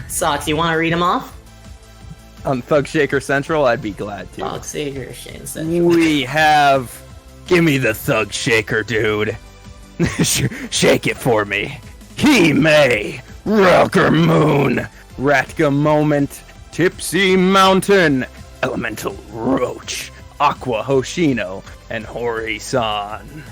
Sox, you want to read them off? On Thug Shaker Central, I'd be glad to. Thug Shaker Central. We have... Give me the Thug Shaker, dude. Shake it for me. Hime, Rocker Moon, Ratka Moment, Tipsy Mountain, Elemental Roach, Aqua Hoshino, and Hori-san.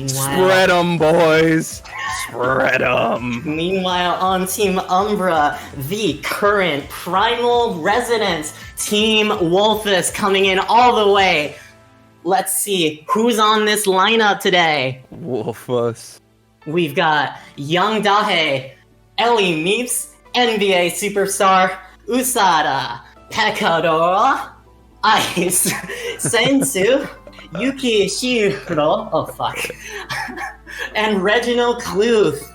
Spread 'em, boys. Spread 'em. Meanwhile, on Team Umbra, the current Primal resident, Team Wolfas, coming in all the way. Let's see who's on this lineup today. Wolfas. We've got Young Dahe, Ellie Meeps, NBA superstar, Usada, Pekadora, Ice, Sensu, Yuki Shiro, oh fuck, and Reginald Cluth.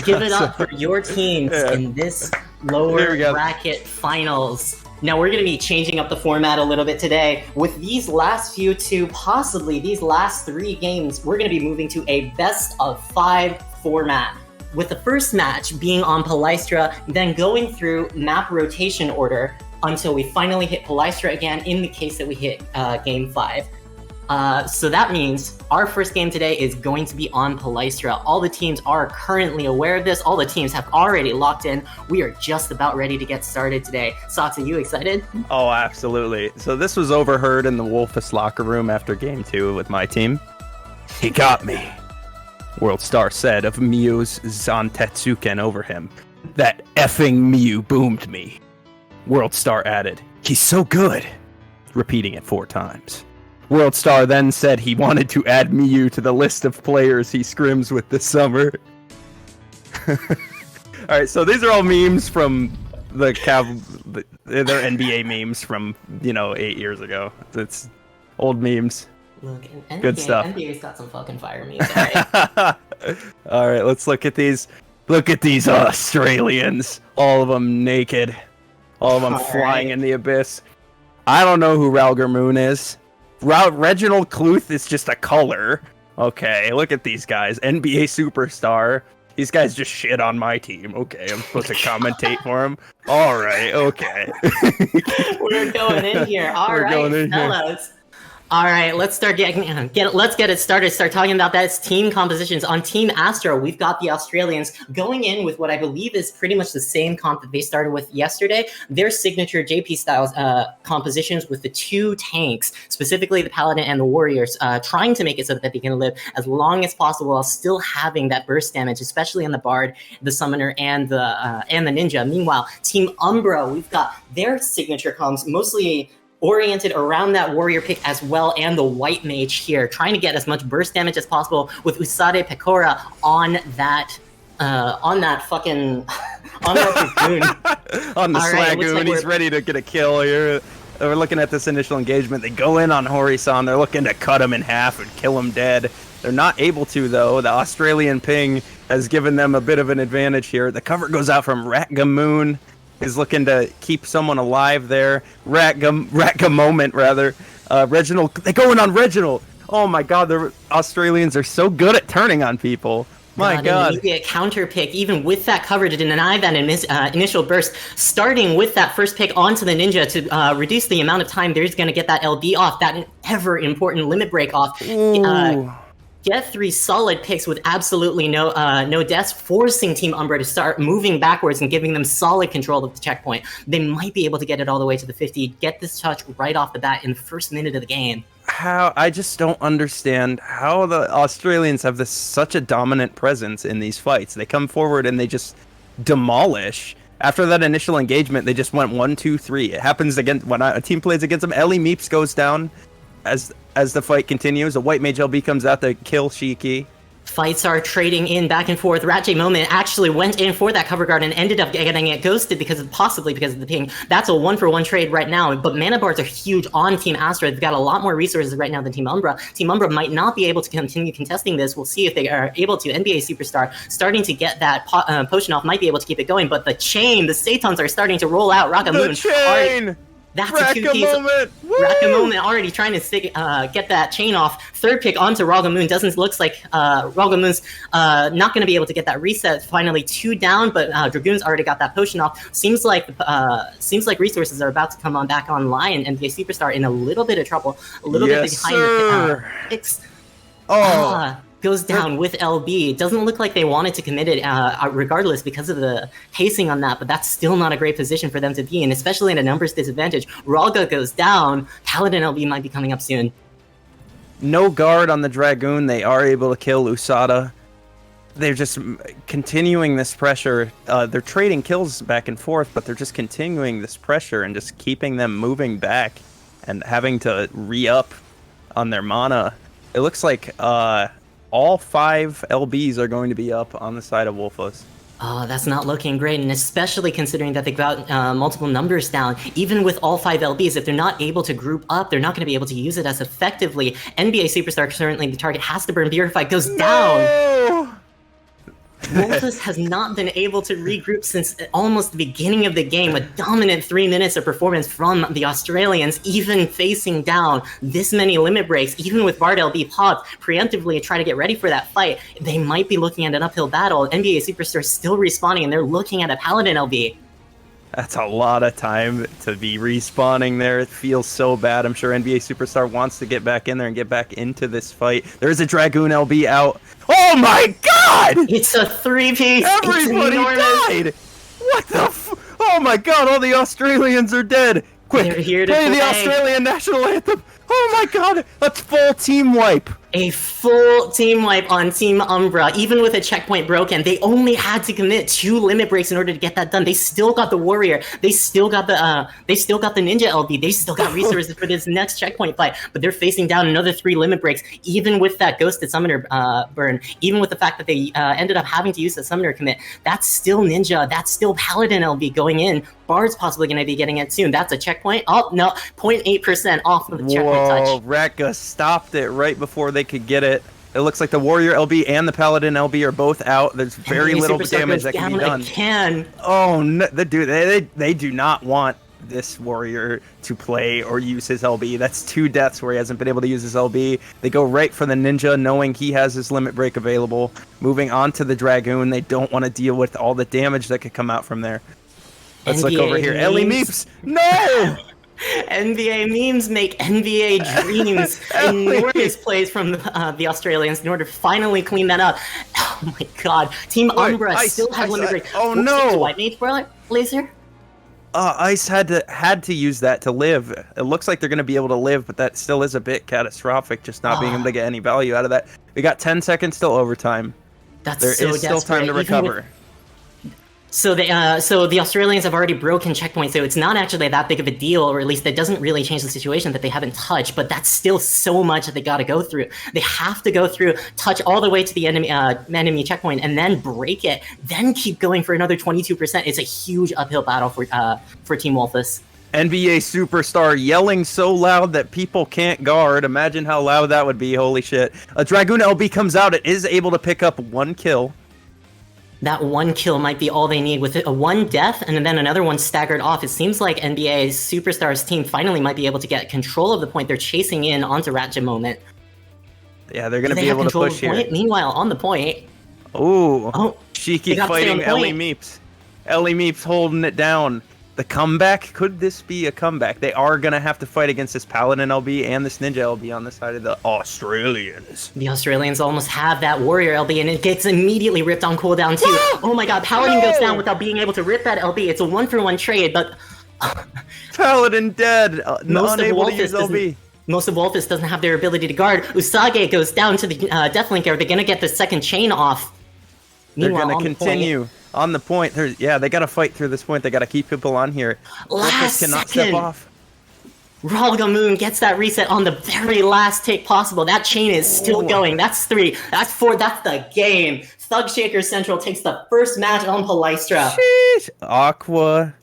Give it up for your teams in this lower bracket finals. Now we're going to be changing up the format a little bit today. With these last few two, possibly these last 3 games, we're going to be moving to a best of 5 format. With the first match being on Palystra, then going through map rotation order until we finally hit Palystra again in the case that we hit game 5. So that means our first game today is going to be on Palystra. All the teams are currently aware of this. All the teams have already locked in. We are just about ready to get started today. Sox, are you excited? Oh, absolutely. So this was overheard in the Wolfas locker room after game 2 with my team. He got me, World Star said of Miyu's Zantetsuken over him. That effing Miyu boomed me. World Star added, he's so good, repeating it 4 times. World Star then said he wanted to add Miyu to the list of players he scrims with this summer. Alright, so these are all memes from they're NBA memes from, 8 years ago. It's old memes. Look, NBA, good stuff. NBA's got some fucking fire memes, alright? Alright, let's look at these. Look at these Australians. All of them naked. All of them flying in the abyss. I don't know who Ralgar Moon is. Reginald Cluth is just a color. Okay, look at these guys. NBA superstar. These guys just shit on my team. Okay, I'm supposed to commentate for them. All right, okay. We're going in here. All right, fellas. All right, let's get it started. Start talking about that. It's team compositions. On Team Astro, we've got the Australians going in with what I believe is pretty much the same comp that they started with yesterday. Their signature JP styles compositions with the 2 tanks, specifically the Paladin and the Warriors, trying to make it so that they can live as long as possible while still having that burst damage, especially on the Bard, the Summoner, and the Ninja. Meanwhile, Team Umbra, we've got their signature comps mostly oriented around that warrior pick as well, and the white mage here, trying to get as much burst damage as possible with Usade Pekora on that fucking on that dragoon. On the Slagoon, like he's ready to get a kill here. We're looking at this initial engagement. They go in on Hori-san. They're looking to cut him in half and kill him dead. They're not able to, though. The Australian ping has given them a bit of an advantage here. The cover goes out from Ratgamoon. Is looking to keep someone alive there. Ratka Moment, rather. Reginald, they go in on Reginald. Oh my god, the Australians are so good at turning on people. My god. Immediate counter pick, even with that cover to deny that initial burst, starting with that first pick onto the Ninja to reduce the amount of time there's going to get that LB off, that ever important limit break off. Get 3 solid picks with absolutely no deaths, forcing Team Umbra to start moving backwards and giving them solid control of the checkpoint. They might be able to get it all the way to the 50, get this touch right off the bat in the first minute of the game. I just don't understand how the Australians have such a dominant presence in these fights. They come forward and they just demolish. After that initial engagement, they just went 1, 2, 3. It happens again when a team plays against them. Ellie Meeps goes down. As the fight continues, a white mage LB comes out to kill Shiki. Fights are trading in back and forth. Ratchet Moment actually went in for that cover guard and ended up getting it ghosted possibly because of the ping. That's a 1-for-1 trade right now, but mana bars are huge on Team Astra. They've got a lot more resources right now than Team Umbra. Team Umbra might not be able to continue contesting this. We'll see if they are able to. NBA Superstar starting to get that potion off, might be able to keep it going, but the chain, the Satans are starting to roll out. The chain! That's Rack a a 2 piece. moment! Rack a Woo! moment already trying to get that chain off. Third pick onto Ragamoon. Looks like Ragamoon's not going to be able to get that reset. Finally 2 down, but Dragoon's already got that potion off. Seems like resources are about to come on back online, and NBA Superstar in a little bit of trouble. A little bit behind the picks. Goes down with LB. It doesn't look like they wanted to commit it regardless because of the pacing on that, but that's still not a great position for them to be in, especially in a numbers disadvantage. Ralga goes down. Paladin LB might be coming up soon. No guard on the Dragoon. They are able to kill Usada. They're just continuing this pressure. They're trading kills back and forth, but they're just continuing this pressure and just keeping them moving back and having to re-up on their mana. It looks like all 5 LBs are going to be up on the side of Wolfas. Oh, that's not looking great, and especially considering that they got multiple numbers down. Even with all 5 LBs, if they're not able to group up, they're not going to be able to use it as effectively. NBA Superstar, currently the target, has to burn Purify, goes down! Wolfas has not been able to regroup since almost the beginning of the game. A dominant 3 minutes of performance from the Australians, even facing down this many limit breaks, even with Bard LB popped preemptively to try to get ready for that fight. They might be looking at an uphill battle. NBA Superstar still respawning, and they're looking at a Paladin LB. That's a lot of time to be respawning there. It feels so bad. I'm sure NBA Superstar wants to get back in there and get back into this fight. There's a Dragoon LB out. Oh my god! It's a 3-piece. Everybody died! What the oh my god, all the Australians are dead! Quick, they're here to play the Australian national anthem! Oh my god, that's full team wipe! A full team wipe on Team Umbra. Even with a checkpoint broken, they only had to commit 2 limit breaks in order to get that done. They still got the Warrior. They still got the Ninja LB. They still got resources for this next checkpoint fight. But they're facing down another 3 limit breaks. Even with that Ghosted Summoner burn, even with the fact that they ended up having to use the Summoner commit, that's still Ninja. That's still Paladin LB going in. Bard's possibly going to be getting it soon. That's a checkpoint. Oh no, 0.8% off of the checkpoint touch. Whoa, Rekka stopped it right before they could get it. It looks like the Warrior LB and the Paladin LB are both out. There's very little damage that can be done. Again. Oh no, they do not want this Warrior to play or use his LB. That's 2 deaths where he hasn't been able to use his LB. They go right for the Ninja, knowing he has his limit break available. Moving on to the Dragoon, they don't want to deal with all the damage that could come out from there. Let's look over here. Ellie Meeps! No! NBA memes make NBA dreams. Enormous plays from the Australians in order to finally clean that up. Oh my god. Team Umbra still have limit break. Oh no! White Mage spoiler, laser? Ice had to use that to live. It looks like they're going to be able to live, but that still is a bit catastrophic, just not being able to get any value out of that. We got 10 seconds till overtime. There is still time to recover. So the Australians have already broken checkpoints, so it's not actually that big of a deal, or at least that doesn't really change the situation that they haven't touched, but that's still so much that they gotta go through. They have to go through, touch all the way to the enemy checkpoint, and then break it, then keep going for another 22%. It's a huge uphill battle for Team Wolfas. NBA Superstar yelling so loud that people can't guard. Imagine how loud that would be, holy shit. A Dragoon LB comes out, it is able to pick up 1 kill. That 1 kill might be all they need. With a 1 death and then another one staggered off, it seems like NBA Superstars team finally might be able to get control of the point. They're chasing in onto Ratchet Moment. Yeah, they're going to be able to push here. Meanwhile, on the point... Oh, Cheeky fighting Ellie Meeps. Ellie Meeps holding it down. The comeback? Could this be a comeback? They are going to have to fight against this Paladin LB and this Ninja LB on the side of the Australians. The Australians almost have that Warrior LB, and it gets immediately ripped on cooldown too. Oh my god, Paladin goes down without being able to rip that LB. It's a 1-for-1 trade, but... Paladin dead, unable to use LB. Most of Wolfas doesn't have their ability to guard. Usage goes down to the Deathlinker. They're going to get the second chain off. They're going to continue. On the point, they got to fight through this point. They got to keep people on here. Last cannot second. step off. Ralgamoon gets that reset on the very last take possible. That chain is still going. That's 3. That's 4. That's the game. Thug Shaker Central takes the first match on Palystra. Sheesh. Aqua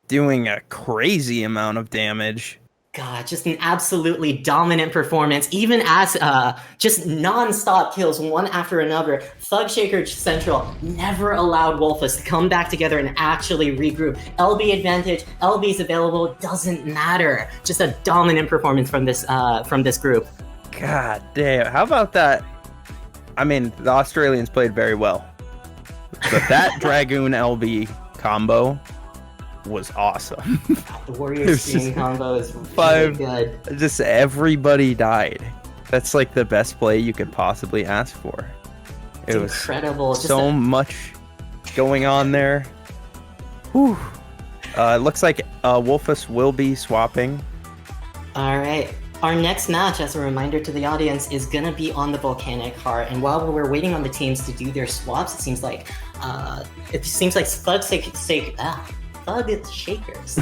doing a crazy amount of damage. God, just an absolutely dominant performance, even as just non-stop kills one after another. Thug Shaker Central never allowed Wolfas to come back together and actually regroup. LB advantage, LB's available, doesn't matter. Just a dominant performance from this group. God damn, how about that? I mean, the Australians played very well, but that Dragoon LB combo was awesome. The Warrior Stream combo is really good. Just everybody died. That's like the best play you could possibly ask for. It was incredible. So much going on there. Whew. It looks like Wolfas will be swapping. All right. Our next match, as a reminder to the audience, is gonna be on the Volcanic Heart. And while we're waiting on the teams to do their swaps, it seems like Thug Shakers.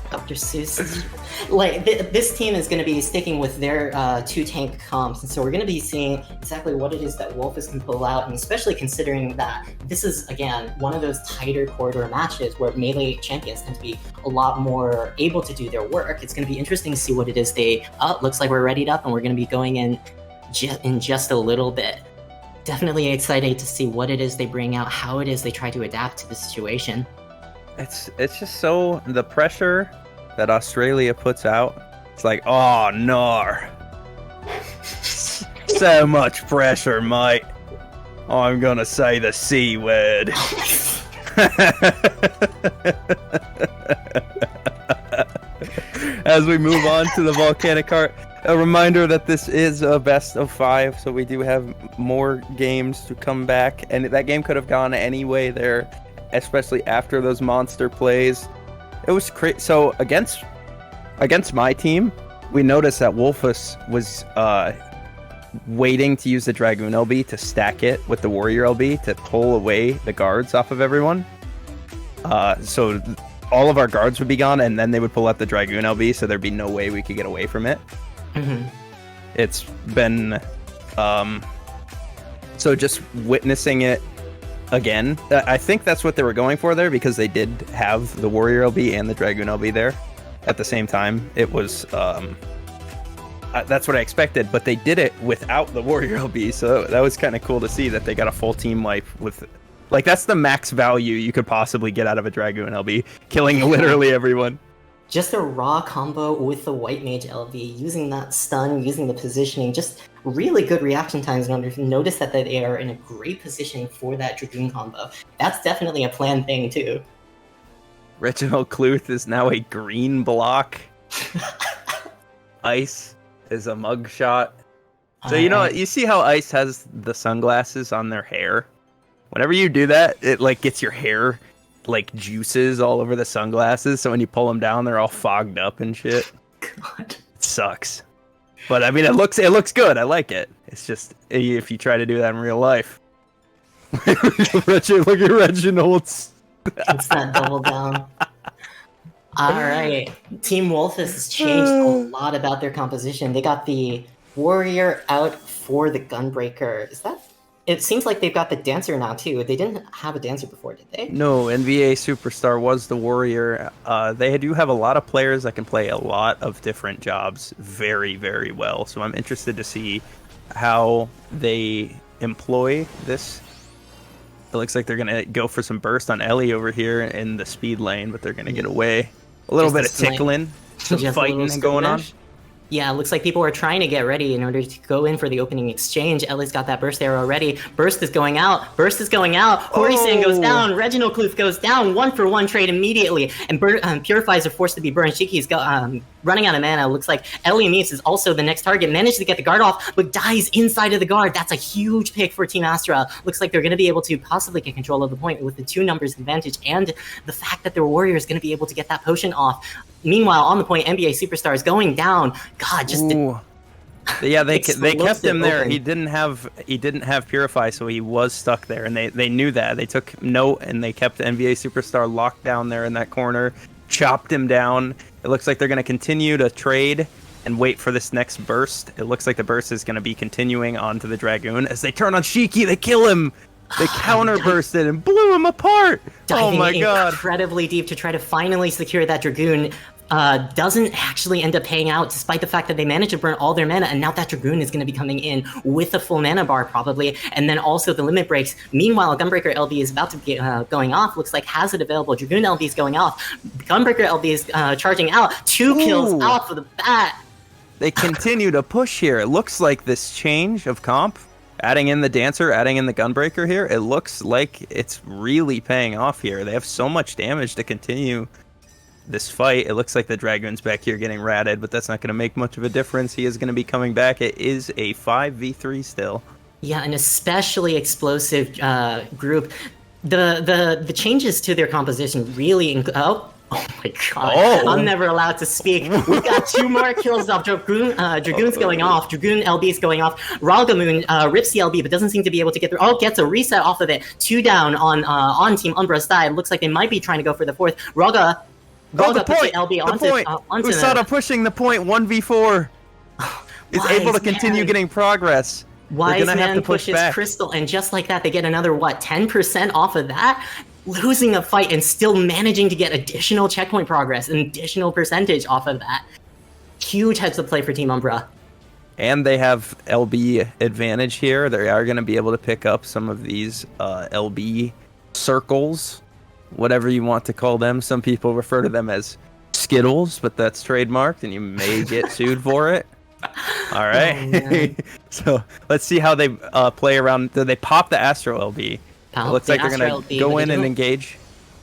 Dr. Seuss. Like this team is going to be sticking with their 2-tank comps, and so we're going to be seeing exactly what it is that Wolfas can pull out, and especially considering that this is again one of those tighter corridor matches where melee champions tend to be a lot more able to do their work. It's going to be interesting to see what it is they. Looks like we're readied up, and we're going to be going in just a little bit. Definitely excited to see what it is they bring out, how it is they try to adapt to the situation. It's just so the pressure that Australia puts out. It's like, oh no, so much pressure, mate. I'm gonna say the C word. As we move on to the Volcanic Heart, a reminder that this is a best of 5, so we do have more games to come back, and that game could have gone any way there, especially after those monster plays. It was crazy. So against my team, we noticed that Wolfas was waiting to use the Dragoon LB to stack it with the Warrior LB to pull away the guards off of everyone. So all of our guards would be gone, and then they would pull out the Dragoon LB, so there'd be no way we could get away from it. Mm-hmm. It's been so just witnessing it again. I think that's what they were going for there, because they did have the Warrior LB and the Dragoon LB there at the same time. It was that's what I expected, but they did it without the Warrior LB, so that was kind of cool to see that they got a full team life with. Like, that's the max value you could possibly get out of a Dragoon LB, killing literally everyone. Just a raw combo with the White Mage LB, using that stun, using the positioning, just really good reaction times. And notice that they are in a great position for that Dragoon combo. That's definitely a planned thing, too. Reginald Cluth is now a green block. Ice is a mugshot. So, you know, you see how Ice has the sunglasses on their hair? Whenever you do that, it like gets your hair like juices all over the sunglasses, so when you pull them down, they're all fogged up and shit. God, it sucks. But I mean, it looks good. I like it. It's just if you try to do that in real life. Look at Reginald's. It's that double down. All right, Team Wolfas has changed a lot about their composition. They got the Warrior out for the Gunbreaker. Is that? It seems like they've got the Dancer now, too. They didn't have a Dancer before, did they? No, NBA Superstar was the Warrior. They do have a lot of players that can play a lot of different jobs very, very well. So I'm interested to see how they employ this. It looks like they're going to go for some burst on Ellie over here in the speed lane, but they're going to get away. A little bit of tickling, some fighting going on. Yeah, it looks like people are trying to get ready in order to go in for the opening exchange. Ellie's got that burst arrow ready. Burst is going out. Burst is going out. Horisan goes down. Reginald Cluth goes down. 1-for-1 trade immediately. And Purifies are forced to be burned. Shiki's running out of mana. Looks like Ellie Meets is also the next target. Managed to get the guard off, but dies inside of the guard. That's a huge pick for Team Astra. Looks like they're going to be able to possibly get control of the point with the 2 numbers advantage and the fact that their Warrior is going to be able to get that potion off. Meanwhile, on the point, NBA Superstar is going down. God, just yeah, they kept him there. He didn't have Purify, so he was stuck there, and they knew that. They took note, and they kept NBA Superstar locked down there in that corner, chopped him down. It looks like they're going to continue to trade and wait for this next burst. It looks like the burst is going to be continuing onto the Dragoon. As they turn on Shiki, they kill him. They counter bursted and blew him apart. Oh my god. Incredibly deep to try to finally secure that Dragoon. doesn't actually end up paying out, despite the fact that they managed to burn all their mana, and now that Dragoon is going to be coming in with a full mana bar probably, and then also the limit breaks. Meanwhile, Gunbreaker LB is about to be going off, looks like has it available. Dragoon LB is going off. Gunbreaker LB is charging out. 2 kills off of the bat. They continue to push here. It looks like this change of comp, adding in the Dancer, adding in the Gunbreaker here, it looks like it's really paying off here. They have so much damage to continue this fight. It looks like the Dragoon's back here getting ratted, but that's not going to make much of a difference. He is going to be coming back. It is a 5v3 still. Yeah, an especially explosive group. The changes to their composition really... Oh my god, I'm never allowed to speak. We've got 2 more kills off. Dragoon's going off. Dragoon LB's going off. Ragamoon rips the LB, but doesn't seem to be able to get through. Oh, gets a reset off of it. 2 down on Team Umbra's side. Looks like they might be trying to go for the 4th. Raga puts the LB onto Usada pushing the point 1v4. Is able to continue getting progress. Wise Man pushes Crystal, and just like that, they get another, 10% off of that? Losing a fight and still managing to get additional checkpoint progress, an additional percentage off of that. Huge heads up play for Team Umbra. And they have LB advantage here. They are going to be able to pick up some of these LB circles, whatever you want to call them. Some people refer to them as Skittles, but that's trademarked, and you may get sued for it. All right. So let's see how they play around. They pop the Astro LB. It looks like they're going to go in and engage.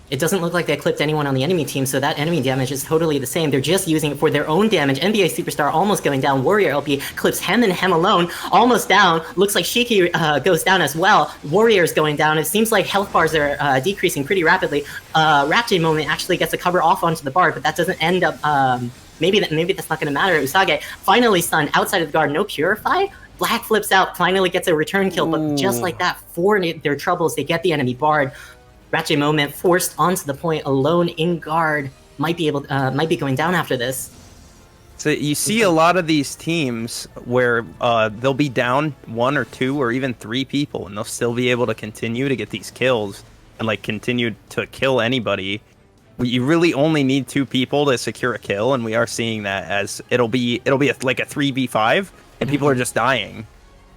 It doesn't look like they clipped anyone on the enemy team, so that enemy damage is totally the same. They're just using it for their own damage. NBA Superstar almost going down. Warrior LB clips Hem and Hem alone. Almost down. Looks like Shiki goes down as well. Warrior's going down. It seems like health bars are decreasing pretty rapidly. Rapture Moment actually gets a cover off onto the bard, but that doesn't end up... Maybe that's not going to matter. Usage finally stunned outside of the guard. No Purify. Black flips out, finally gets a return kill, but just like that, for their troubles, they get the enemy bard. Ratchet Moment forced onto the point alone in guard. Might be going down after this. So you see a lot of these teams where they'll be down 1 or 2 or even 3 people, and they'll still be able to continue to get these kills and continue to kill anybody. You really only need 2 people to secure a kill, and we are seeing that as it'll be like a 3v5, and people are just dying.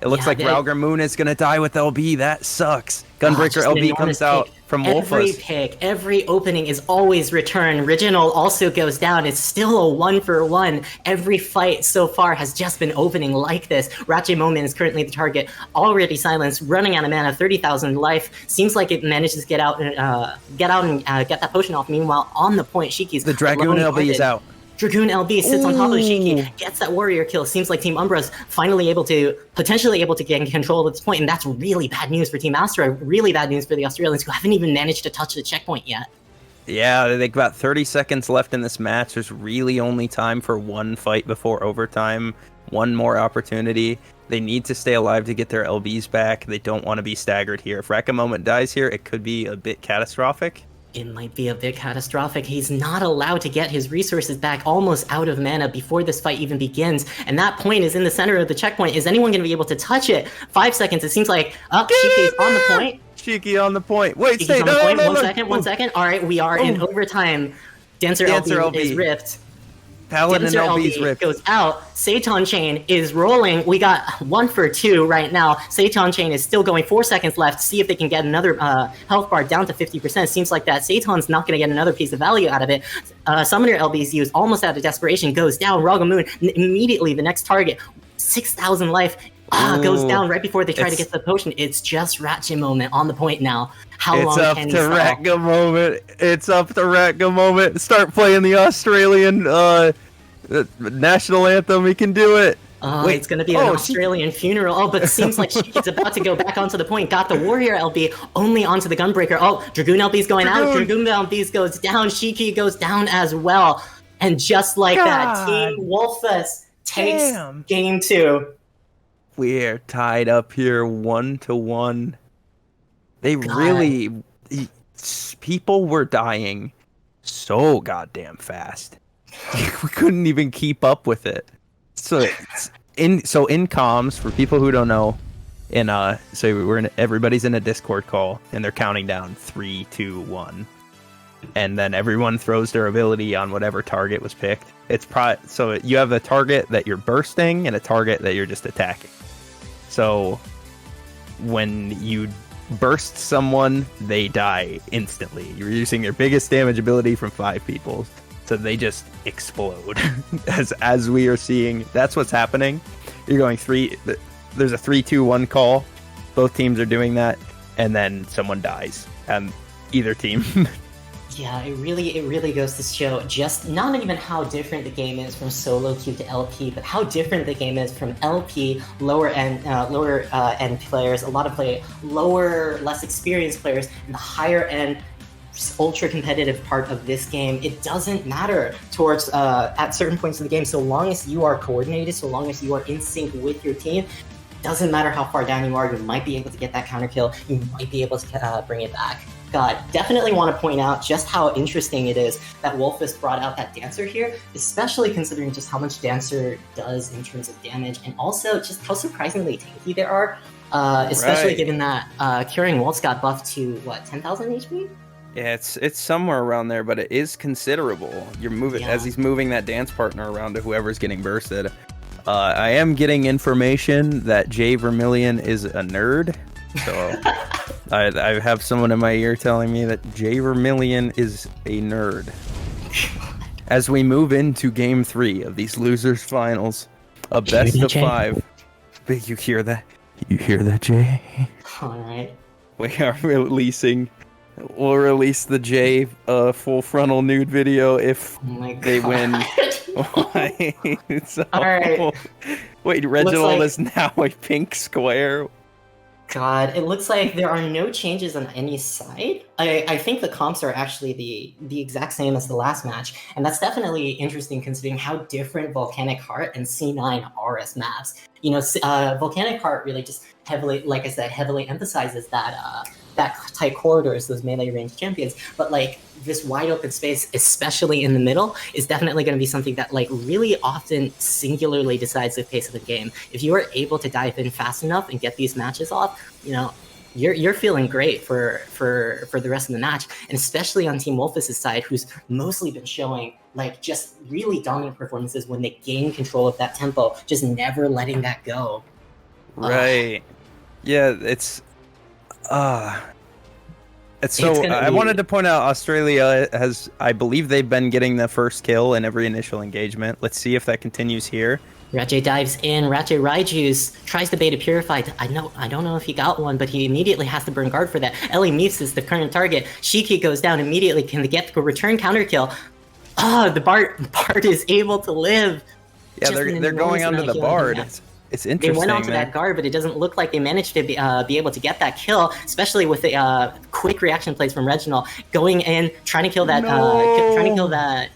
It looks like Ragamoon is going to die with LB. That sucks. Gunbreaker LB comes out from Wolfas. Every opening is always return. Original also goes down. It's still a 1-for-1. Every fight so far has just been opening like this. Ratchet Moment is currently the target. Already silenced, running out of mana, 30,000 life. Seems like it manages to get out and get that potion off. Meanwhile, on the point, Shiki's the Dragoon LB is out. Dragoon LB sits on top of Shiki, gets that warrior kill. Seems like Team Umbra's finally potentially able to get control at this point, and that's really bad news for Team Astra. Really bad news for the Australians, who haven't even managed to touch the checkpoint yet. Yeah, they've got 30 seconds left in this match. There's really only time for 1 fight before overtime, 1 more opportunity. They need to stay alive to get their LBs back. They don't want to be staggered here. If Raka Moment dies here, it could be a bit catastrophic. It might be a bit catastrophic. He's not allowed to get his resources back, almost out of mana before this fight even begins. And that point is in the center of the checkpoint. Is anyone going to be able to touch it? 5 seconds. It seems like Shiki's on the point. Shiki on the point. Wait, stay. One second. All right, we are in overtime. Dancer LB is ripped. Paladin LB's ripped. Goes out. Seitan Chain is rolling. We got 1 for 2 right now. Seitan Chain is still going. 4 seconds left. See if they can get another health bar down to 50%. Seems like that Seitan's not going to get another piece of value out of it. Summoner LB's used almost out of desperation. Goes down. Ragamoon immediately the next target. 6,000 life. Goes down right before they try to get the potion. It's just Ratchet Moment on the point now. How long can he stall? It's up to Ratga Moment. Start playing the Australian national anthem. He can do it. Wait, it's going to be an Australian funeral. Oh, but it seems like Shiki's about to go back onto the point. Got the Warrior LB only onto the Gunbreaker. Oh, Dragoon LB's going out. Dragoon LB's goes down. Shiki goes down as well. And just like that, Team Wolfas takes game 2. We're tied up here 1-1. People were dying so goddamn fast. We couldn't even keep up with it. So in comms, for people who don't know, everybody's in a Discord call and they're counting down 3, 2, 1. and then everyone throws their ability on whatever target was picked. So you have a target that you're bursting and a target that you're just attacking. So when you burst someone, they die instantly. You're using your biggest damage ability from 5 people, so they just explode. as we are seeing, that's what's happening. You're going there's a 3-2-1 call. Both teams are doing that, and then someone dies, and either team. Yeah, it really goes to show just not even how different the game is from solo queue to LP, but how different the game is from LP, lower end players, a lot of lower, less experienced players, and the higher end, ultra competitive part of this game. It doesn't matter towards at certain points of the game, so long as you are coordinated, so long as you are in sync with your team. Doesn't matter how far down you are, you might be able to get that counter kill, you might be able to bring it back. God, definitely want to point out just how interesting it is that Wolfas brought out that Dancer here, especially considering just how much Dancer does in terms of damage, and also just how surprisingly tanky they are, especially given that Curing Wolves got buffed to, 10,000 HP? Yeah, it's somewhere around there, but it is considerable. You're moving as he's moving that dance partner around to whoever's getting bursted. I am getting information that Jay Vermillion is a nerd, so I have someone in my ear telling me that Jay Vermillion is a nerd. As we move into Game 3 of these losers finals, a best of 5. But you hear that? You hear that, Jay? All right. We'll release the Jay full frontal nude video if they win. So, alright. Wait, Reginald is now a pink square. God, it looks like there are no changes on any side. I think the comps are actually the exact same as the last match, and that's definitely interesting considering how different Volcanic Heart and C9 are as maps. You know, Volcanic Heart really just heavily, like I said, heavily emphasizes that tight corridors, those melee range champions, but like this wide open space, especially in the middle, is definitely going to be something that like really often singularly decides the pace of the game. If you are able to dive in fast enough and get these matches off, you know, you're feeling great for the rest of the match, and especially on Team Wolfas' side, who's mostly been showing like just really dominant performances when they gain control of that tempo, just never letting that go. Right. Yeah, it's so I wanted to point out Australia has, I believe they've been getting the first kill in every initial engagement. Let's see if that continues here. Ratchet dives in. Ratchet Raiju's tries to bait a Purify. I don't know if he got one, but he immediately has to burn guard for that. Ellie Meeps is the current target. Shiki goes down immediately. Can they get the return counter kill? The Bard is able to live. Yeah, they're going onto the Bard. It's interesting. They went onto that guard, but it doesn't look like they managed to be able to get that kill, especially with the quick reaction plays from Reginald going in, trying to kill that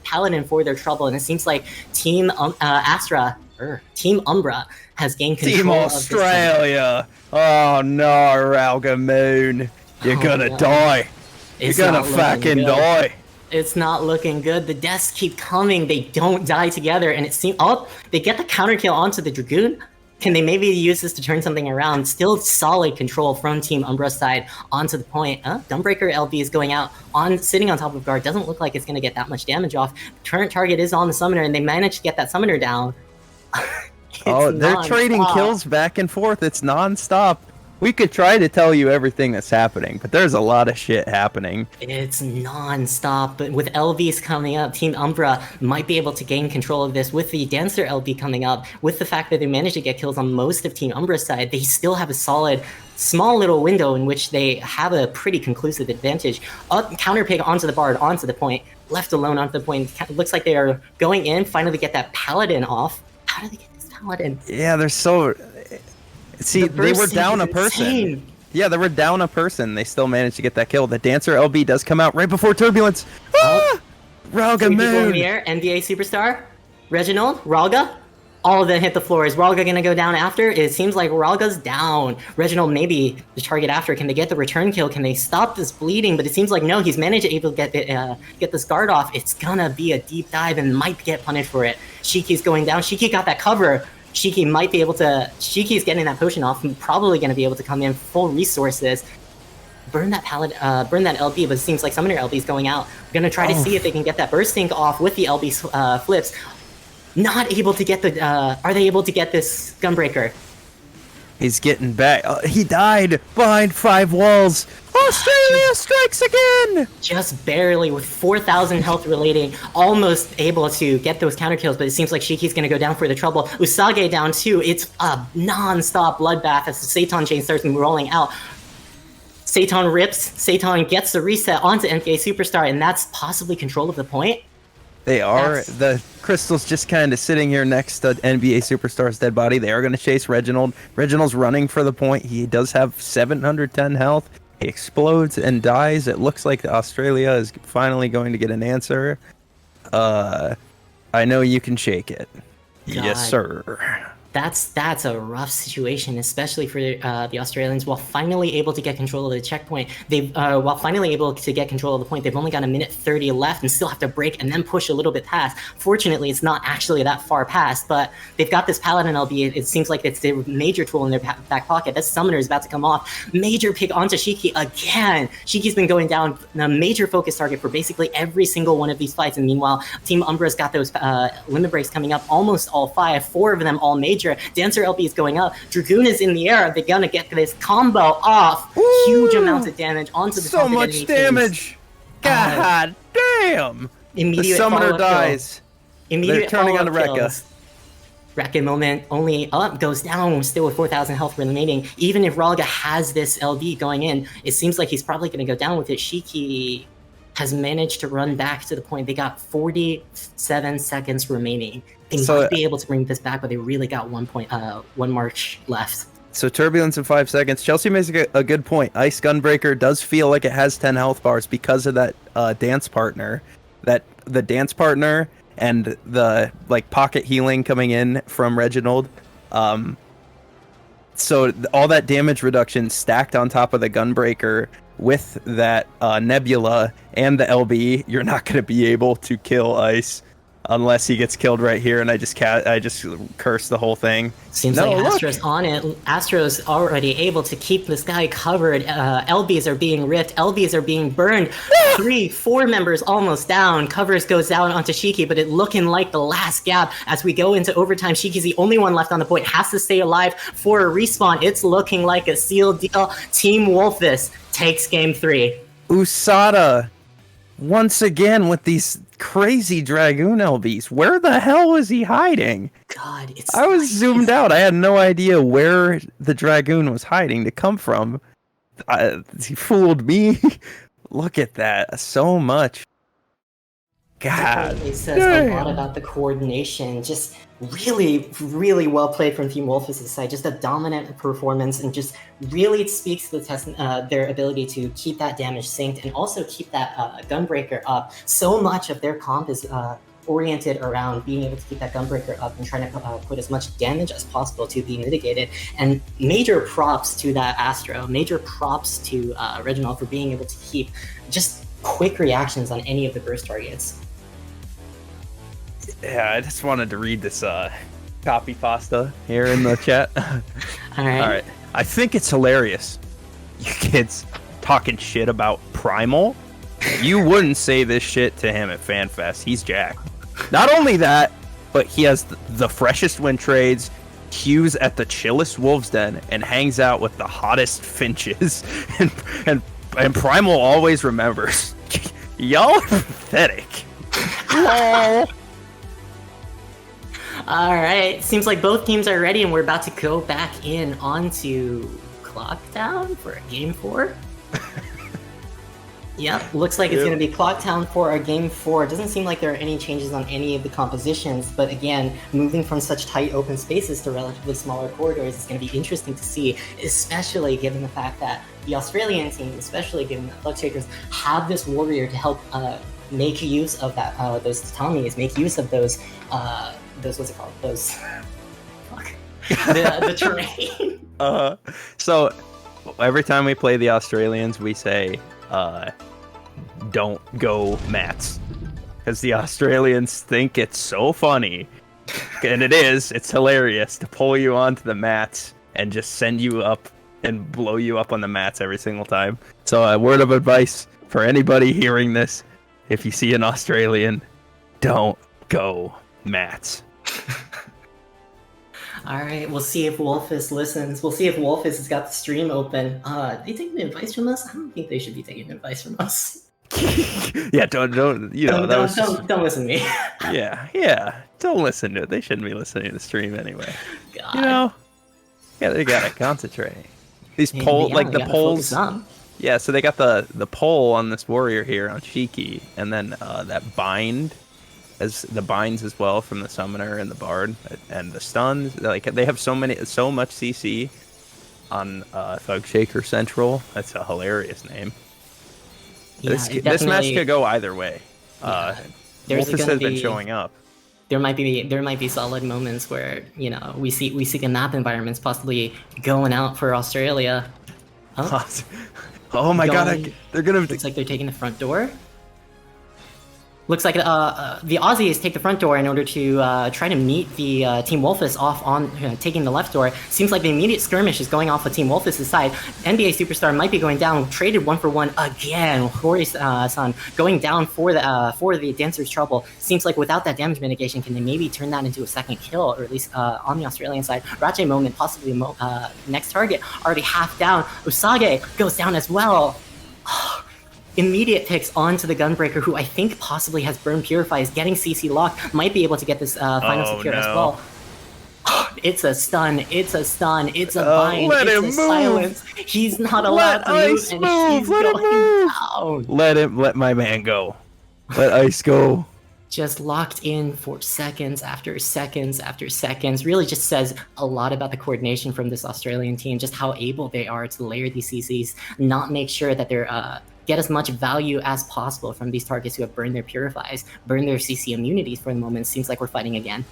Paladin for their trouble. And it seems like Team Umbra has gained control. Team Australia. Oh no, Ralga Moon, you're gonna die. You're gonna fucking die. It's not looking good. The deaths keep coming. They don't die together, and it seems they get the counter kill onto the Dragoon. Can they maybe use this to turn something around? Still solid control from Team Umbra's side onto the point. Dumbreaker LB is going out, sitting on top of guard. Doesn't look like it's going to get that much damage off. Current target is on the summoner, and they managed to get that summoner down. They're trading kills back and forth. It's non-stop. We could try to tell you everything that's happening, but there's a lot of shit happening. It's non-stop, but with LVs coming up, Team Umbra might be able to gain control of this. With the Dancer LV coming up, with the fact that they managed to get kills on most of Team Umbra's side, they still have a solid, small little window in which they have a pretty conclusive advantage. Counter pig onto the Bard, onto the point, left alone onto the point. It looks like they are going in, finally get that Paladin off. How do they get this Paladin? Yeah, they're so... See, they were down a person. Insane. Yeah, they were down a person. They still managed to get that kill. The Dancer LB does come out right before Turbulence. Ralga Moon. NBA Superstar, Reginald, Ralga. All of them hit the floor. Is Ralga going to go down after? It seems like Ralga's down. Reginald maybe the target after. Can they get the return kill? Can they stop this bleeding? But it seems like no, he's managed to able to get this guard off. It's going to be a deep dive and might get punished for it. Shiki's going down. Shiki got that cover. Shiki might be able to... Shiki's getting that potion off, probably going to be able to come in full resources. burn that pallet, burn that LB, but it seems like Summoner LB is going out. We're gonna try to see if they can get that burst sync off with the LB flips. Not able to get the, are they able to get this Gunbreaker? He's getting back. He died behind 5 walls. Australia strikes again! Just barely, with 4,000 health relating, almost able to get those counter kills, but it seems like Shiki's gonna go down for the trouble. Usage down too. It's a non-stop bloodbath as the Seitan chain starts rolling out. Seitan rips, Seitan gets the reset onto NBA Superstar, and that's possibly control of the point. They are. The Crystal's just kind of sitting here next to NBA Superstar's dead body. They are going to chase Reginald. Reginald's running for the point. He does have 710 health. He explodes and dies. It looks like Australia is finally going to get an answer. I know you can shake it. God. Yes, sir. That's a rough situation, especially for the Australians. While finally able to get control of the checkpoint, they've they've only got a minute 30 left and still have to break and then push a little bit past. Fortunately, it's not actually that far past, but they've got this Paladin LB. It seems like it's their major tool in their back pocket. That Summoner is about to come off. Major pick onto Shiki again. Shiki's been going down, a major focus target for basically every single one of these fights. And meanwhile, Team Umbra's got those limit breaks coming up, almost all 5, 4 of them all major. Dancer LB is going up. Dragoon is in the air. They're gonna get this combo off. Ooh, huge amounts of damage onto the so much damage. God damn. Immediate the summoner dies. Immediate They're turning on the Rekka. Rekka moment only up, goes down, still with 4,000 health remaining. Even if Ralga has this LB going in, it seems like he's probably going to go down with it. Shiki has managed to run back to the point. They got 47 seconds remaining. They might be able to bring this back, but they really got one march left. So Turbulence in 5 seconds. Chelsea makes a good point. Ice Gunbreaker does feel like it has 10 health bars because of that dance partner. The dance partner and the pocket healing coming in from Reginald. So all that damage reduction stacked on top of the Gunbreaker with that Nebula and the LB, you're not going to be able to kill Ice unless he gets killed right here. And I just curse the whole thing. Seems like Astro's on it. Astro's already able to keep this guy covered. LBs are being ripped. LBs are being burned. 3, 4 members almost down. Covers goes down onto Shiki, but it looking like the last gap as we go into overtime. Shiki's the only one left on the point. Has to stay alive for a respawn. It's looking like a sealed deal. Team Wolfas takes game 3. USADA once again with these crazy Dragoon LBs. Where the hell was he hiding? God, I was zoomed out. I had no idea where the Dragoon was hiding to come from. He fooled me. Look at that. So much. God. It says a lot about the coordination. Just really, really well played from Team Wolfas' side. Just a dominant performance, and just really speaks to the their ability to keep that damage synced and also keep that Gunbreaker up. So much of their comp is oriented around being able to keep that Gunbreaker up and trying to put as much damage as possible to be mitigated. And major props to that Astro. Major props to Reginald for being able to keep just quick reactions on any of the burst targets. Yeah, I just wanted to read this copy pasta here in the chat. All right. I think it's hilarious. You kids talking shit about Primal. You wouldn't say this shit to him at FanFest. He's jacked. Not only that, but he has the freshest win trades, queues at the chillest Wolves Den, and hangs out with the hottest Finches. and Primal always remembers. Y'all are pathetic. All right, seems like both teams are ready, and we're about to go back in onto Clocktown for a game 4. Yep, looks like it's going to be Clocktown for a game 4. It doesn't seem like there are any changes on any of the compositions, but again, moving from such tight open spaces to relatively smaller corridors is going to be interesting to see, especially given the fact that the Australian team, especially given that Luckshakers, have this warrior to help make use of that those tatamis, make use of those what's it called? Those fuck the terrain. So every time we play the Australians, we say don't go mats, because the Australians think it's so funny, and it is. It's hilarious to pull you onto the mats and just send you up and blow you up on the mats every single time. So a word of advice for anybody hearing this: if you see an Australian, don't go mats. All right, we'll see if Wolfas listens. We'll see if Wolfas has got the stream open. They taking advice from us? I don't think they should be taking advice from us. Yeah, don't don't listen to me. yeah, don't listen to it. They shouldn't be listening to the stream anyway. God. You know, yeah, they gotta concentrate. These the poles. Yeah, so they got the pole on this warrior here on Shiki, and then that bind. As the binds as well from the summoner and the bard and the stuns, like they have so much CC on Thug Shaker Central. That's a hilarious name. Yeah, this match could go either way. Wolfas has been showing up. There might be solid moments where we see the map environments possibly going out for Australia. Oh my god! They're gonna. Looks like they're taking the front door. Looks like the Aussies take the front door in order to try to meet the Team Wolfas off on taking the left door. Seems like the immediate skirmish is going off of Team Wolfas' side. NBA Superstar might be going down, traded 1-for-1 again. Hori-san going down for the Dancer's Trouble. Seems like without that damage mitigation, can they maybe turn that into a second kill, or at least on the Australian side. Rache Moment, possibly next target, already half down. Usage goes down as well. Immediate picks onto the Gunbreaker, who I think possibly has Burn Purify, is getting CC locked, might be able to get this final secure as well. It's a stun, it's a bind, it's a silence. He's not allowed to move, and he's going down. Let my man go. Let Ice go. Just locked in for seconds after seconds after seconds. Really just says a lot about the coordination from this Australian team, just how able they are to layer these CCs, not make sure that they're get as much value as possible from these targets who have burned their purifies, burned their CC immunities for the moment. Seems like we're fighting again.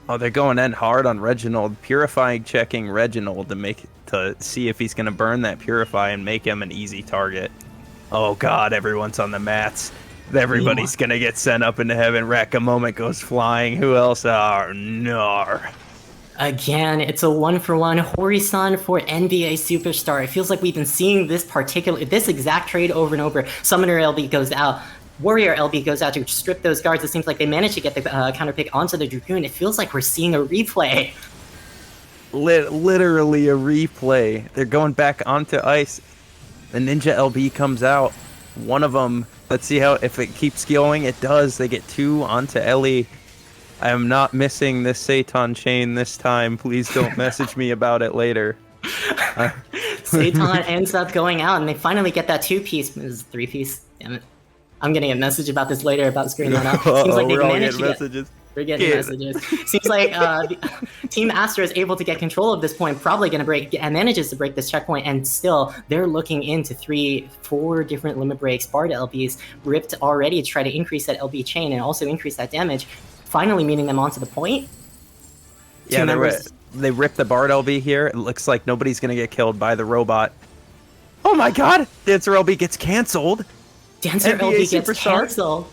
Oh, they're going in hard on Reginald, purifying, checking Reginald to see if he's going to burn that purify and make him an easy target. Oh god, everyone's on the mats. Everybody's going to get sent up into heaven. Rekka Moment goes flying. Who else? Nar. Again, it's a 1-for-1 Hori-san for NBA Superstar. It feels like we've been seeing this exact trade over and over. Summoner LB goes out. Warrior LB goes out to strip those guards. It seems like they managed to get the counter pick onto the Dragoon. It feels like we're seeing a replay. Literally a replay. They're going back onto ice. The Ninja LB comes out. One of them, let's see if it keeps going. It does. They get 2 onto Ellie. I am not missing this Satan chain this time. Please don't message me about it later. Satan ends up going out, and they finally get that 2-piece. This is 3-piece. Damn it. I'm getting a message about this later about screwing that up. Seems like they've managed to messages. We're getting messages. Seems like Team Astra is able to get control of this point, probably going to manages to break this checkpoint, and still they're looking into 3-4 different limit breaks. Bard LBs ripped already to try to increase that LB chain and also increase that damage. Finally meeting them onto the point. Yeah, they ripped the Bard LB here. It looks like nobody's going to get killed by the robot. Oh my god! Dancer LB gets cancelled! Dancer LB gets cancelled.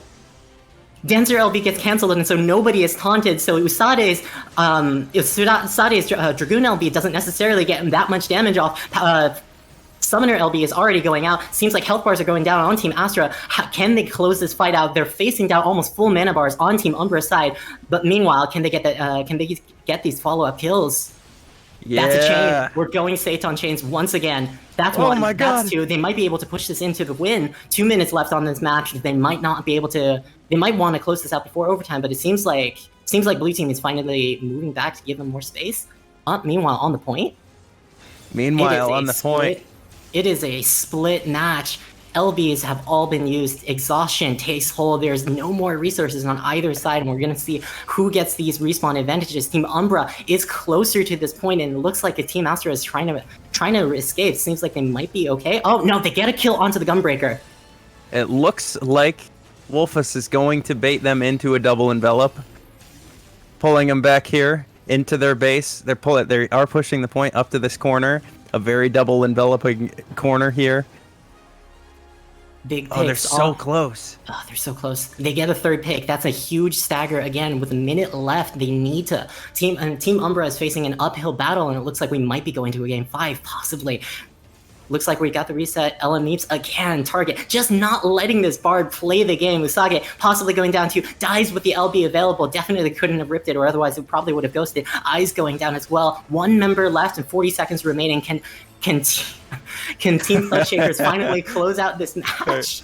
Dancer LB gets cancelled, and so nobody is taunted. So Usade's Dragoon LB doesn't necessarily get that much damage off. Summoner LB is already going out. Seems like health bars are going down on Team Astra. Can they close this fight out? They're facing down almost full mana bars on Team Umbra's side. But meanwhile, can they get these follow-up kills? Yeah. That's a chain. We're going Satan chains once again. That's one. My God. That's 2. They might be able to push this into the win. 2 minutes left on this match. They might not be able to. They might want to close this out before overtime. But it seems like Blue Team is finally moving back to give them more space. Meanwhile, on the point. It is a split match. LBs have all been used. Exhaustion takes hold. There's no more resources on either side, and we're going to see who gets these respawn advantages. Team Umbra is closer to this point, and it looks like the Team Astra is trying to escape. Seems like they might be okay. Oh, no, they get a kill onto the Gunbreaker. It looks like Wolfas is going to bait them into a double envelop, pulling them back here into their base. They are pushing the point up to this corner, a very double enveloping corner here. Big picks. Oh, they're so close. Oh, they're so close. They get a third pick. That's a huge stagger again. With a minute left, they need to. Team Umbra is facing an uphill battle, and it looks like we might be going to a game 5, possibly. Looks like we got the reset. Ella Meeps again, target. Just not letting this Bard play the game. Usage possibly going down to, dies with the LB available. Definitely couldn't have ripped it, or otherwise it probably would have ghosted. Eyes going down as well. 1 member left and 40 seconds remaining. Can Team Shakers finally close out this match?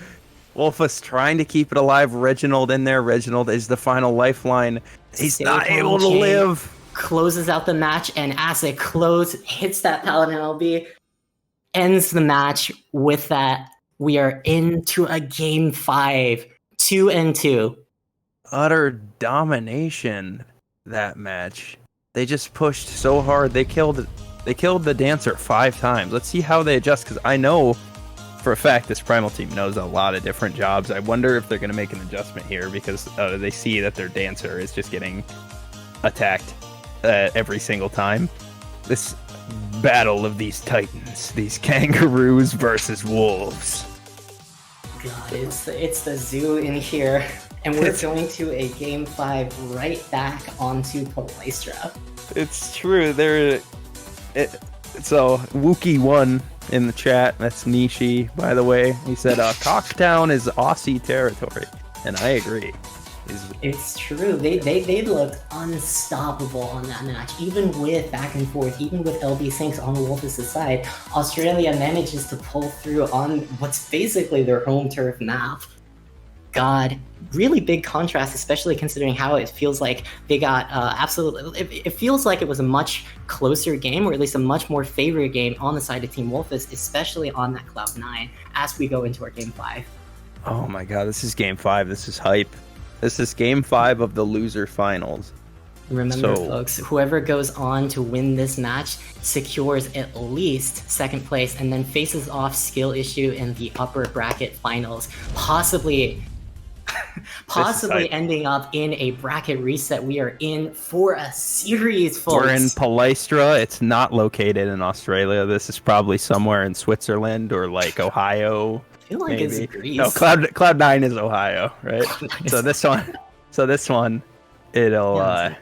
Wolfas trying to keep it alive. Reginald in there. Reginald is the final lifeline. He's not able to live. Closes out the match, and as it hits that Paladin LB, ends the match with that. We are into a game 5, 2-2. Utter domination, that match. They just pushed so hard. They killed the dancer 5 times. Let's see how they adjust, because I know for a fact this Primal team knows a lot of different jobs. I wonder if they're going to make an adjustment here, because they see that their dancer is just getting attacked every single time. This battle of these titans, these kangaroos versus wolves. God, it's the zoo in here, and we're going to a game 5 right back onto Palestra. It's true. So Wookie won in the chat. That's Nishi, by the way. He said Cocktown is Aussie territory, and I agree. It's true. They looked unstoppable on that match. Even with back and forth, even with LB Sinks on Wolfas' side, Australia manages to pull through on what's basically their home turf map. God, really big contrast, especially considering how it feels like they got absolutely... It feels like it was a much closer game, or at least a much more favored game on the side of Team Wolfas, especially on that Cloud9, as we go into our game 5. Oh my god, this is game 5. This is hype. This is game 5 of the loser finals. Remember, folks, whoever goes on to win this match secures at least 2nd place and then faces off Skill Issue in the upper bracket finals, possibly ending up in a bracket reset. We are in for a series, folks. We're in Palestra. It's not located in Australia. This is probably somewhere in Switzerland or like Ohio. I feel like maybe. It's Greece. No, Cloud9 is Ohio, right? So this one, it'll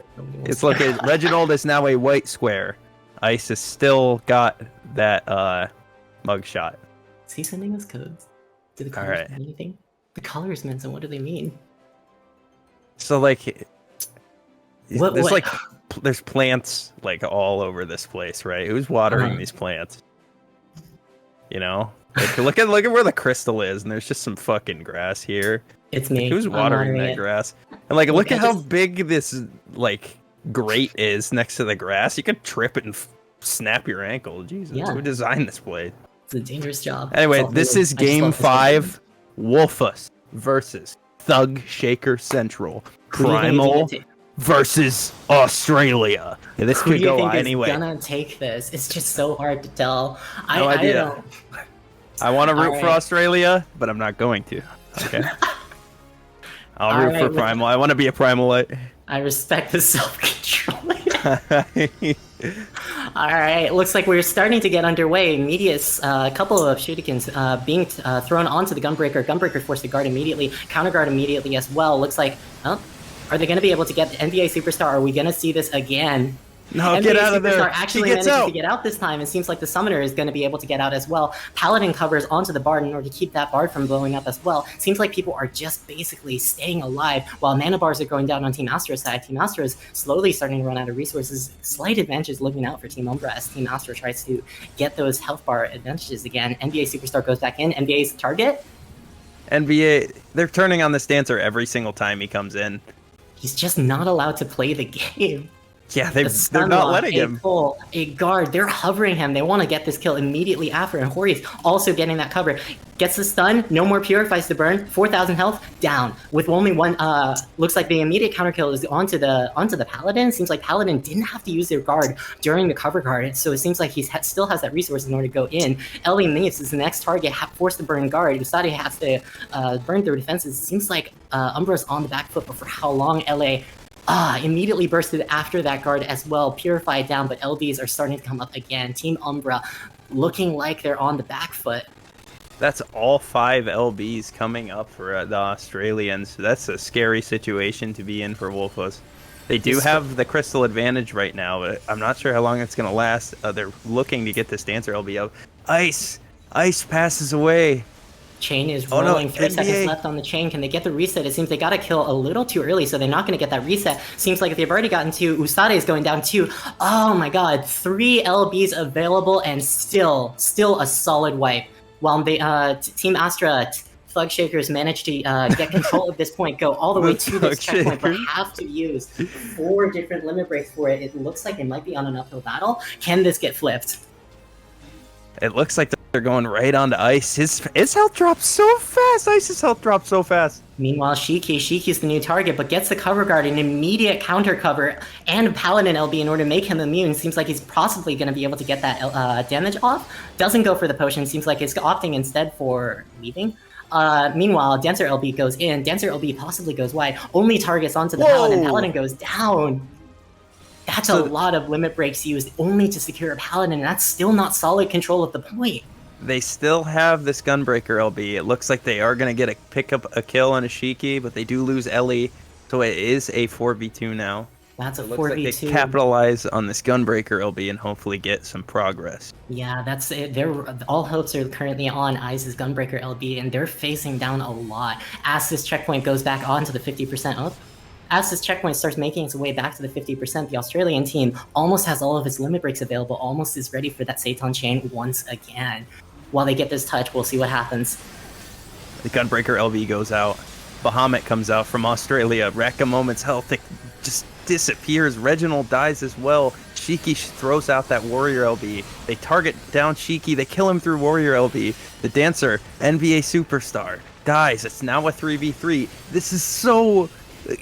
it's located. Reginald is now a white square. Ice has still got that mugshot. Is he sending us codes? Do the colors mean anything? The colors meant, so what do they mean? So like, there's plants like all over this place, right? Who's watering these plants? You know. Like, look at where the crystal is, and there's just some fucking grass here. It's me. Like, who's watering that grass? And like, look at how big this like grate is next to the grass. You could trip it and snap your ankle. Jesus, who designed this place? It's a dangerous job. Anyway, this is game 5. Wolfas versus Thug Shaker Central. Primal versus Australia. Yeah, this could go anyway. Who's gonna take this? It's just so hard to tell. No idea. I want to root for Australia, but I'm not going to. Okay. I'll root for Primal. I want to be a Primalite. I respect the self-control. Alright, looks like we're starting to get underway. A couple of shurikens being thrown onto the Gunbreaker. Gunbreaker forced to guard immediately, counter guard immediately as well. Looks like, are they going to be able to get the NBA Superstar? Are we going to see this again? No, NBA get out of there. Superstar actually managed to get out this time. It seems like the Summoner is going to be able to get out as well. Paladin covers onto the Bard in order to keep that Bard from blowing up as well. Seems like people are just basically staying alive while mana bars are going down on Team Astra's side. Team Astra is slowly starting to run out of resources. Slight advantages looking out for Team Umbra as Team Astra tries to get those health bar advantages again. NBA Superstar goes back in. NBA's target? NBA, they're turning on this dancer every single time he comes in. He's just not allowed to play the game. Yeah, they're not letting him. A guard, they're hovering him. They want to get this kill immediately after, and Hori's also getting that cover. Gets the stun, no more purifies to burn, 4,000 health, down. With only one, looks like the immediate counter kill is onto the Paladin. Seems like Paladin didn't have to use their guard during the cover guard, so it seems like he still has that resource in order to go in. Ellie Neves is the next target, forced to burn guard. Usagi has to burn through defenses. It seems like Umbra's on the back foot, but for how long? LA immediately bursted after that guard as well, purified down, but LBs are starting to come up again. Team Umbra looking like they're on the back foot. That's all 5 LBs coming up for the Australians. That's a scary situation to be in for Wolfas. They do have the crystal advantage right now, but I'm not sure how long it's going to last. They're looking to get this Dancer LB out. Ice! Ice passes away. Chain is rolling. 3 seconds left on the chain. Can they get the reset? It seems they got to kill a little too early, so they're not going to get that reset. Seems like they've already gotten 2. Usade is going down 2. Oh my god. 3 LBs available and still a solid wipe. While Team Astra Thug Shakers managed to get control of this point, go all the way to this checkpoint, but have to use 4 different limit breaks for it. It looks like they might be on an uphill battle. Can this get flipped? It looks like they're going right onto Ice. His health drops so fast. Ice's health drops so fast. Meanwhile, Shiki's the new target, but gets the cover guard, an immediate counter cover, and a Paladin LB in order to make him immune. Seems like he's possibly going to be able to get that damage off. Doesn't go for the potion. Seems like he's opting instead for leaving. Meanwhile, Dancer LB goes in. Dancer LB possibly goes wide. Only targets onto the Paladin. Paladin goes down. That's a lot of limit breaks used only to secure a Paladin, and that's still not solid control of the point. They still have this Gunbreaker LB. It looks like they are going to pick up a kill on a Shiki, but they do lose Ellie, so it is a 4v2 now. That's a 4v2. Looks like they capitalize on this Gunbreaker LB and hopefully get some progress. Yeah, that's it. All hopes are currently on Ice's Gunbreaker LB, and they're facing down a lot. As this checkpoint goes back onto the 50% up, as this checkpoint starts making its way back to the 50%, the Australian team almost has all of its limit breaks available, almost is ready for that Satan chain once again. While they get this touch, we'll see what happens. The Gunbreaker LB goes out. Bahamut comes out from Australia. Wreck a moment's health. It just disappears. Reginald dies as well. Shiki throws out that Warrior LB. They target down Shiki. They kill him through Warrior LB. The Dancer, NBA Superstar, dies. It's now a 3v3. This is so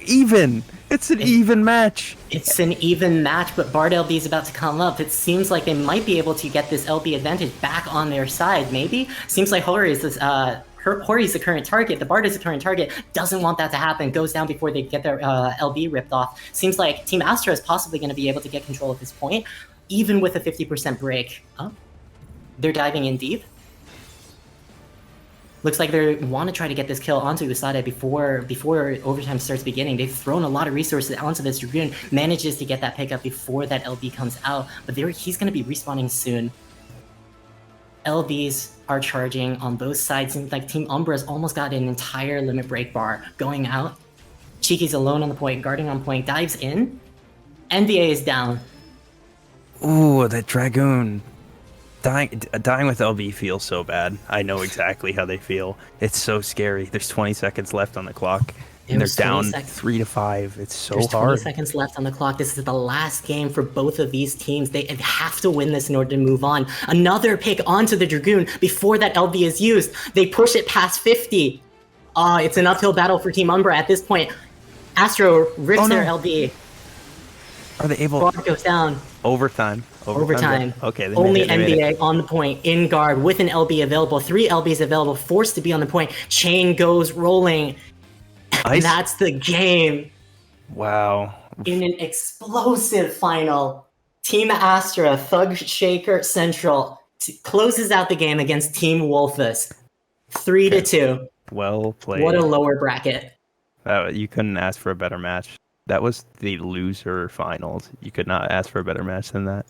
even. It's an even match. It's an even match, but Bard LB is about to come up. It seems like they might be able to get this LB advantage back on their side, maybe? Seems like Hori is Hori's the current target. The Bard is the current target. Doesn't want that to happen. Goes down before they get their LB ripped off. Seems like Team Astra is possibly going to be able to get control at this point, even with a 50% break. Oh, they're diving in deep. Looks like they want to try to get this kill onto Usade before overtime starts beginning. They've thrown a lot of resources onto this. Dragoon manages to get that pickup before that LB comes out, but he's going to be respawning soon. LBs are charging on both sides. Seems like Team Umbra's almost got an entire limit break bar going out. Cheeky's alone on the point, guarding on point, dives in. NBA is down. Ooh, that Dragoon. Dying with LB feels so bad. I know exactly how they feel. It's so scary. There's 20 seconds left on the clock, and they're down 3-5. It's so hard. There's 20 seconds left on the clock. This is the last game for both of these teams. They have to win this in order to move on. Another pick onto the Dragoon before that LB is used. They push it past 50. It's an uphill battle for Team Umbra at this point. Astro rips their LB. Are they able? Bard goes down. Overtime. Okay. Only NBA on the point, in guard, with an LB available. 3 LBs available, forced to be on the point. Chain goes rolling. And that's the game. Wow. In an explosive final, Team Astra, Thug Shaker Central, closes out the game against Team Wolfas. 3-2. Well played. What a lower bracket. You couldn't ask for a better match. That was the loser finals. You could not ask for a better match than that.